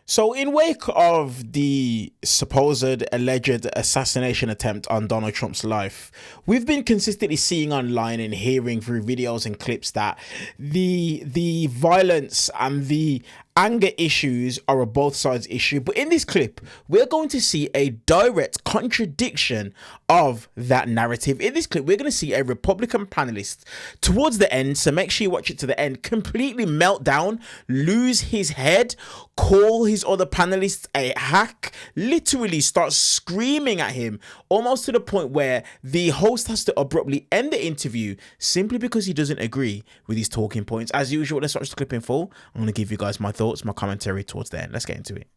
So, in wake of the supposed alleged assassination attempt on Donald Trump's life, we've been consistently seeing online and hearing through videos and clips that the violence and the anger issues are a both sides issue. But in this clip, we're going to see a direct contradiction of that narrative. In this clip, we're going to see a Republican panelist towards the end, so make sure you watch it to the end, completely melt down, lose his head, call his other panelists a hack, literally start screaming at him, almost to the point where the host has to abruptly end the interview simply because he doesn't agree with his talking points. As usual, let's watch the clip in full. I'm going to give you guys my thoughts, my commentary towards the end. Let's get into it.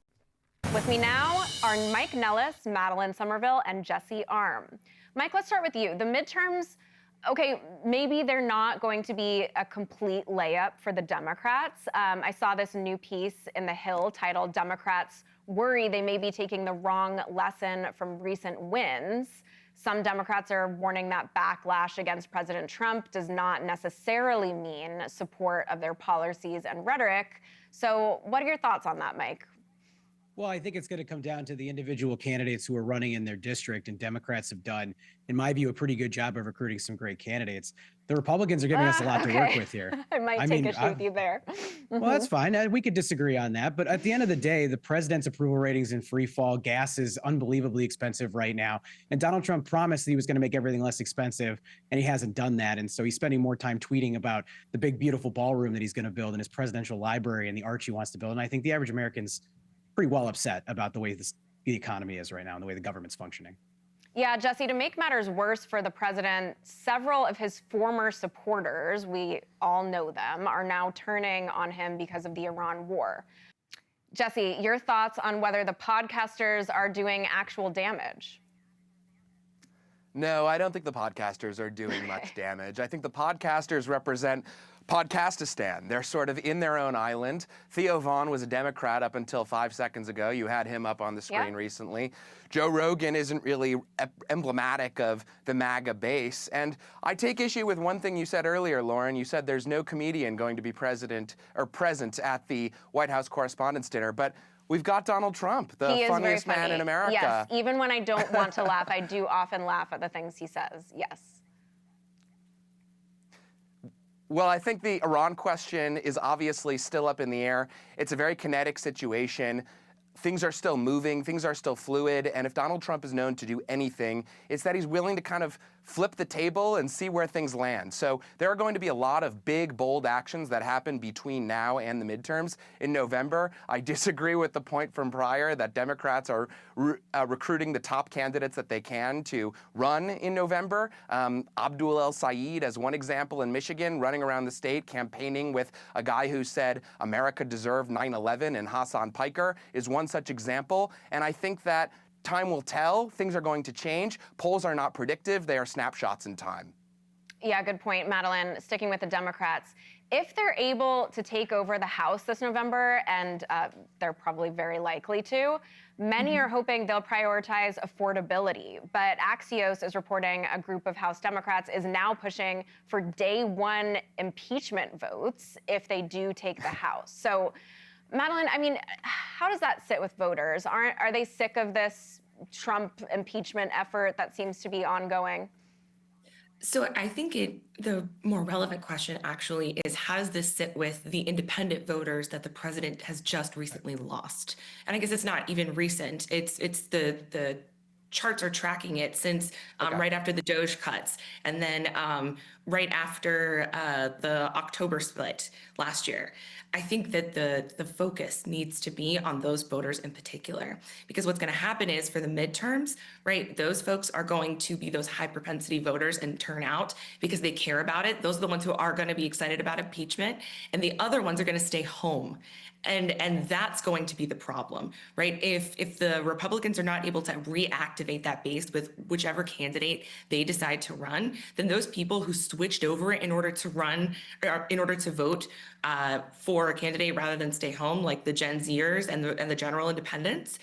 With me now are Mike Nellis, Madeline Somerville, and Jesse Arm. Mike, let's start with you. The midterms, okay, maybe they're not going to be a complete layup for the Democrats. I saw this new piece in The Hill titled "Democrats Worry They May Be Taking the Wrong Lesson from Recent Wins." Some Democrats are warning that backlash against President Trump does not necessarily mean support of their policies and rhetoric. So what are your thoughts on that, Mike? Well, I think it's going to come down to the individual candidates who are running in their district, and Democrats have done, in my view, a pretty good job of recruiting some great candidates. The Republicans are giving us a lot to work with here. I might take issue with you there. Well, that's fine. We could disagree on that. But at the end of the day, the president's approval ratings in free fall. Gas is unbelievably expensive right now. And Donald Trump promised that he was going to make everything less expensive, and he hasn't done that. And so he's spending more time tweeting about the big, beautiful ballroom that he's going to build in his presidential library and the arch he wants to build. And I think the average American's pretty well upset about the way the economy is right now and the way the government's functioning. Yeah, Jesse, to make matters worse for the president, several of his former supporters, we all know them, are now turning on him because of the Iran war. Jesse, your thoughts on whether the podcasters are doing actual damage? No, I don't think the podcasters are doing much damage. I think the podcasters represent Podcastistan. They're sort of in their own island. Theo Vaughn was a Democrat up until 5 seconds ago. You had him up on the screen recently. Joe Rogan isn't really emblematic of the MAGA base. And I take issue with one thing you said earlier, Lauren. You said there's no comedian going to be present at the White House Correspondents' Dinner. But we've got Donald Trump, the funniest man in America. Yes, even when I don't want to laugh, I do often laugh at the things he says. Yes. Well, I think the Iran question is obviously still up in the air. It's a very kinetic situation. Things are still moving, things are still fluid, and if Donald Trump is known to do anything, it's that he's willing to kind of flip the table and see where things land. So there are going to be a lot of big, bold actions that happen between now and the midterms in November. I disagree with the point from prior that Democrats are recruiting the top candidates that they can to run in November. Abdul El Sayed, as one example in Michigan, running around the state campaigning with a guy who said America deserved 9/11, and Hassan Piker is one such example. And I think that time will tell. Things are going to change. Polls are not predictive. They are snapshots in time. Yeah, good point, Madeline. Sticking with the Democrats, if they're able to take over the House this November, and they're probably very likely to, many are hoping they'll prioritize affordability. But Axios is reporting a group of House Democrats is now pushing for day one impeachment votes if they do take the House. So, Madeline, I mean, how does that sit with voters? Are they sick of this Trump impeachment effort that seems to be ongoing? So I think the more relevant question actually is, how does this sit with the independent voters that the president has just recently lost? And I guess it's not even recent. It's the charts are tracking it since right after the Doge cuts, and then right after the October split last year. I think that the focus needs to be on those voters in particular, because what's going to happen is for the midterms, right, those folks are going to be those high propensity voters and turn out because they care about it. Those are the ones who are going to be excited about impeachment, and the other ones are going to stay home. And that's going to be the problem, right? If the Republicans are not able to reactivate that base with whichever candidate they decide to run, then those people who switched over in order to run, or in order to vote for a candidate rather than stay home, like the Gen Zers and the general independents,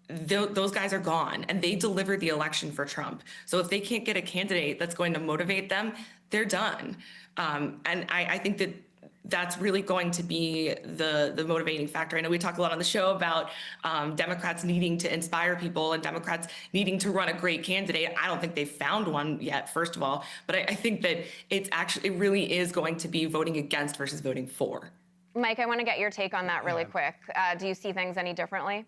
those guys are gone, and they delivered the election for Trump. So if they can't get a candidate that's going to motivate them, they're done. And I think that that's really going to be the motivating factor. I know we talk a lot on the show about Democrats needing to inspire people and Democrats needing to run a great candidate. I don't think they've found one yet, first of all, but I think that it really is going to be voting against versus voting for. Mike, I want to get your take on that really quick. Do you see things any differently?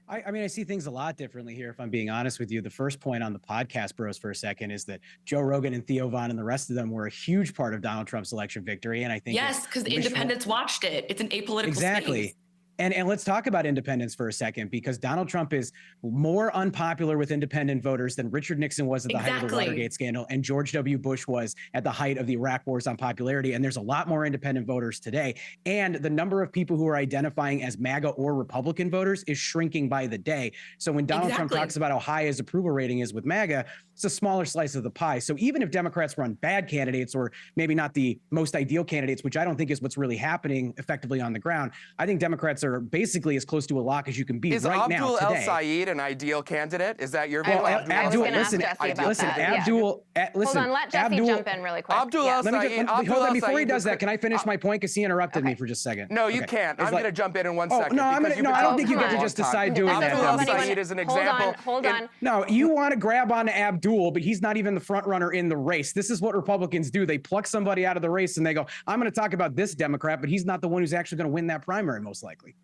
I mean, I see things a lot differently here, if I'm being honest with you. The first point on the podcast, bros, for a second, is that Joe Rogan and Theo Von and the rest of them were a huge part of Donald Trump's election victory. And I think yes, because the independents watched it. It's an apolitical space. And let's talk about independents for a second, because Donald Trump is more unpopular with independent voters than Richard Nixon was at the height of the Watergate scandal and George W. Bush was at the height of the Iraq wars on popularity. And there's a lot more independent voters today. And the number of people who are identifying as MAGA or Republican voters is shrinking by the day. So when Donald Trump talks about how high his approval rating is with MAGA, it's a smaller slice of the pie. So even if Democrats run bad candidates, or maybe not the most ideal candidates, which I don't think is what's really happening effectively on the ground, I think Democrats are basically as close to a lock as you can be right now today. Is Abdul El-Sayed an ideal candidate? Is that your view? I was going to ask Jesse about that. Hold on, let Jesse jump in really quick. Abdul El-Sayed. Hold on, before he does that, can I finish my point? Because he interrupted me for just a second. No, you can't. I'm going to jump in 1 second. No, I don't think you get to just decide doing that. Abdul El-Sayed is an example. Hold on. No, you want to grab on to Abdul, but he's not even the front runner in the race. This is what Republicans do. They pluck somebody out of the race and they go, I'm going to talk about this Democrat, but he's not the one who's actually going to win that primary, most likely.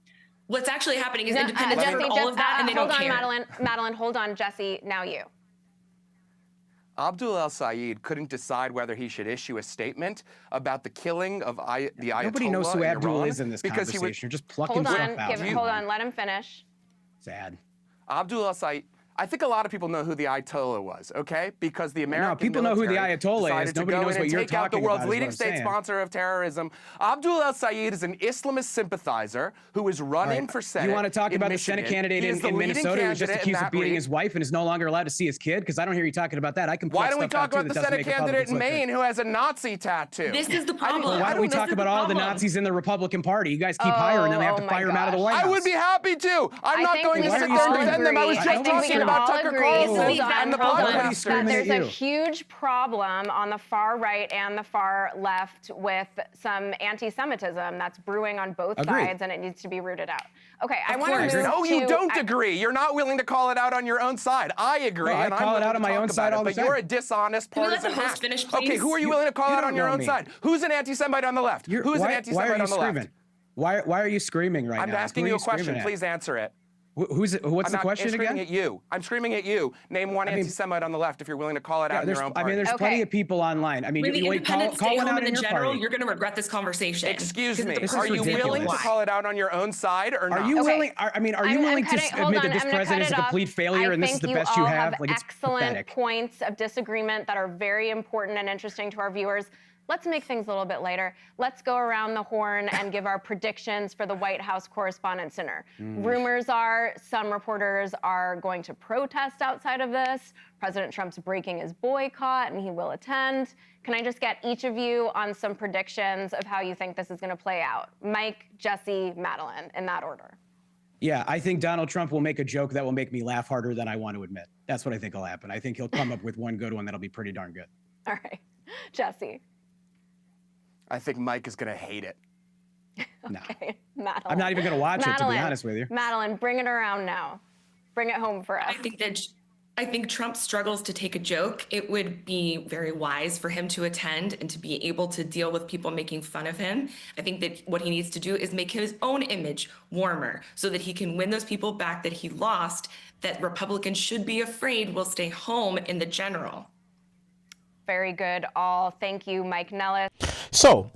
What's actually happening is independents heard all of that and they don't care. Hold on, Madeline, hold on, Jesse, now you. Abdul El-Sayed couldn't decide whether he should issue a statement about the killing of the Ayatollah. Nobody knows who Abdul is in this conversation. You're just plucking stuff out. Hold on, let him finish. Sad. Abdul El-Sayed. I think a lot of people know who the Ayatollah was, okay? Because the American people know who the Ayatollah is. Nobody knows what you're talking about. Take out the world's leading state sponsor of terrorism. Abdul El-Sayed is an Islamist sympathizer who is running for Senate. You want to talk about the Senate candidate in Minnesota who was just accused of beating his wife and is no longer allowed to see his kid? Because I don't hear you talking about that. I can. Why don't we talk about the Senate candidate in Maine who has a Nazi tattoo? This is the problem. Why don't we talk about all the Nazis in the Republican Party? You guys keep hiring them. They have to fire them out of the White House. I would be happy to. I'm not going to sit there and defend them. I was just talking about Tucker Carlson. And the podcast. There's a huge problem on the far right and the far left with some anti-Semitism that's brewing on both sides, and it needs to be rooted out. Okay, I want to move No, you don't agree. You're not willing to call it out on your own side. I agree. I call it out on my own side all the time. But you're a dishonest partisan hack. Okay, who are you willing to call out on your own side? Who's an anti-Semite on the left? Who's an anti-Semite on the left? Why are you screaming right now? I'm asking you a question. Please answer it. What's the question again? I'm screaming at you. I'm screaming at you. Name one anti-Semite on the left if you're willing to call it out in your own party. I mean, there's plenty of people online. I mean, when the independents stay home in general, you're going to regret this conversation. Excuse me. Are you willing to call it out on your own side or not? Are you willing? I mean, are you willing to admit that this president is a complete failure and this is the best you have? Like, it's excellent points of disagreement that are very important and interesting to our viewers. Let's make things a little bit later. Let's go around the horn and give our predictions for the White House Correspondents' Dinner. Rumors are some reporters are going to protest outside of this. President Trump's breaking his boycott and he will attend. Can I just get each of you on some predictions of how you think this is going to play out? Mike, Jesse, Madeline, in that order. Yeah, I think Donald Trump will make a joke that will make me laugh harder than I want to admit. That's what I think will happen. I think he'll come up with one good one that'll be pretty darn good. All right. Jesse. I think Mike is going to hate it. Okay, Madeline. I'm not even going to watch it, to be honest with you. Madeline, bring it around now. Bring it home for us. I think Trump struggles to take a joke. It would be very wise for him to attend and to be able to deal with people making fun of him. I think that what he needs to do is make his own image warmer so that he can win those people back that he lost, that Republicans should be afraid will stay home in the general. Very good, all. Thank you, Mike Nellis. So,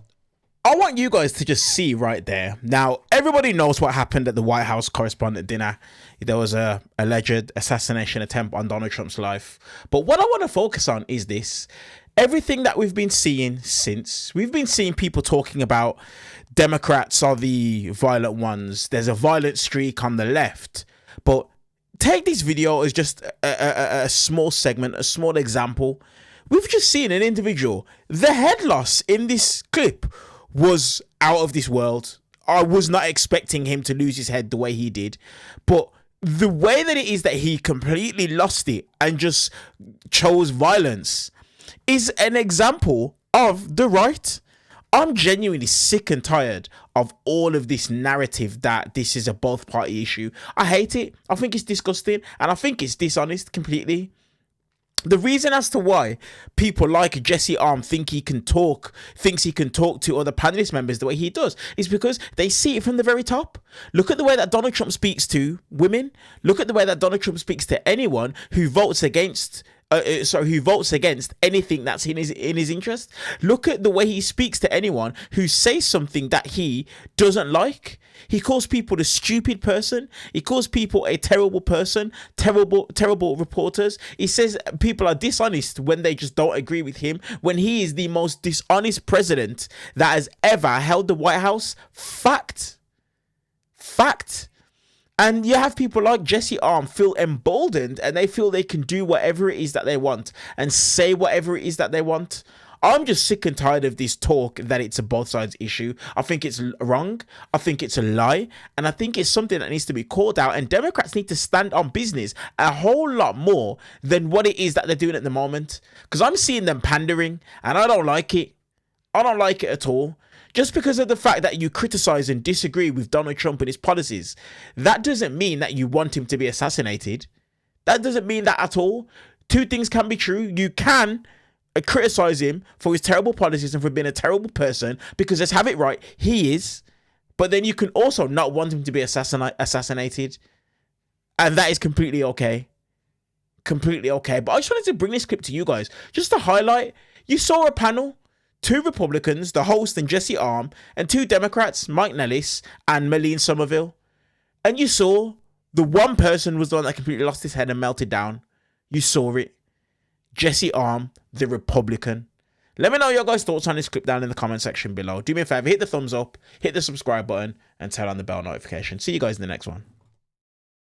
I want you guys to just see right there. Now, everybody knows what happened at the White House Correspondent Dinner. There was a alleged assassination attempt on Donald Trump's life. But what I want to focus on is this. Everything that we've been seeing since. We've been seeing people talking about Democrats are the violent ones. There's a violent streak on the left. But take this video as just a small segment, a small example. We've just seen an individual. The head loss in this clip was out of this world. I was not expecting him to lose his head the way he did. But the way that it is that he completely lost it and just chose violence is an example of the right. I'm genuinely sick and tired of all of this narrative that this is a both party issue. I hate it. I think it's disgusting, and I think it's dishonest completely. The reason as to why people like Jesse Arm thinks he can talk to other panelist members the way he does is because they see it from the very top. Look at the way that Donald Trump speaks to women. Look at the way that Donald Trump speaks to anyone who votes against anything that's in his interest. Look at the way he speaks to anyone who says something that he doesn't like. He calls people a stupid person. He calls people a terrible person, terrible reporters. He says people are dishonest when they just don't agree with him, when he is the most dishonest president that has ever held the White House. Fact. And you have people like Jesse Arm feel emboldened, and they feel they can do whatever it is that they want and say whatever it is that they want. I'm just sick and tired of this talk that it's a both sides issue. I think it's wrong. I think it's a lie. And I think it's something that needs to be called out. And Democrats need to stand on business a whole lot more than what it is that they're doing at the moment. Because I'm seeing them pandering, and I don't like it. I don't like it at all. Just because of the fact that you criticize and disagree with Donald Trump and his policies, that doesn't mean that you want him to be assassinated. That doesn't mean that at all. Two things can be true. You can criticize him for his terrible policies and for being a terrible person, because let's have it right, he is. But then you can also not want him to be assassinated. And that is completely okay. Completely okay. But I just wanted to bring this clip to you guys, just to highlight, you saw a panel. 2 Republicans, the host and Jesse Arm, and 2 Democrats, Mike Nellis and Malene Somerville. And you saw the one person was the one that completely lost his head and melted down. You saw it. Jesse Arm, the Republican. Let me know your guys' thoughts on this clip down in the comment section below. Do me a favor, hit the thumbs up, hit the subscribe button, and turn on the bell notification. See you guys in the next one.